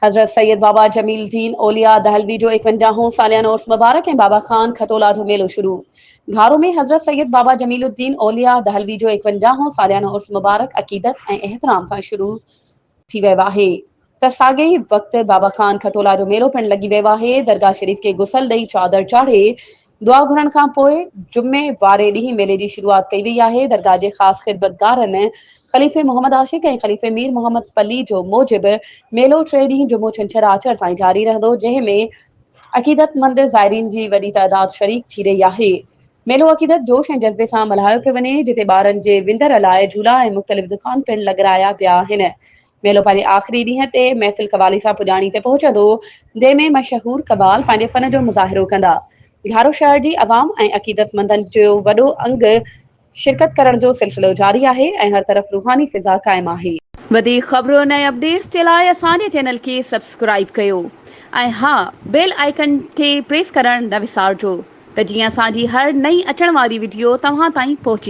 हज़रत सैयद बाबा जमीलुद्दीन औलिया दहलवी जो 51हों सालियाना उर्स मुबारक ऐं बाबा खान खटोला जो मेलो शुरू। घारो में हज़रत सैयद बाबा जमीलुद्दीन औलिया दहलवी जो 51हों सालियाना उर्स मुबारक अक़ीदत ऐं एहतराम सां शुरू थी वियो आहे त साॻे ई वक़्तु बाबा खान खटोला जो मेलो पिणु लॻी वियो आहे। दरगाह शरीफ़ खे गुसल ॾेई चादर चाढ़े दुआ घुरण खां पोइ जुमे वारे ॾींहुं मेले जी शुरूआत कई वई आहे। दरगाह जे ख़ासि ख़िदमतगारनि ख़लीफ़े मोहम्मद आशिक़ ऐं ख़लीफ़े मीर मोहम्मद पली जो मूजिबि मेलो 3 ॾींहं जुमो छंछरु आचर ताईं जारी रहंदो, जंहिं में अक़ीदतमंद ज़ाइरीन जी वॾी तइदाद शरीक थी रही आहे। मेलो अक़ीदत जोश ऐं जज़्बे सां मल्हायो पियो वञे, जिते ॿारनि जे विंदर लाइ झूला ऐं मुख़्तलिफ़ दुकान पिणु लॻाराया विया आहिनि। मेलो पंहिंजे आख़िरी ॾींहं ते महफ़िल कवाली सां पुॼाणी ते पहुचंदो, जंहिंमें मशहूर कबाल पंहिंजे फ़न जो मुज़ाहिरो कंदा। घारो शहर जी अवाम ऐं अक़ीदतमंदनि जो वॾो अंग शिरकत करण जो सिलसिलो जारी आहे ऐं हर तरफ़ रूहानी फ़िज़ा क़ाइमु आहे। वधीक ख़बरुनि ऐं अपडेट्स जे लाइ असांजे चैनल खे सब्सक्राइब कयो ऐं हा, बेल आइकन खे प्रेस करणु न विसारिजो त जीअं असांजी हर नई अचण वारी वीडियो तव्हां ताईं पहुची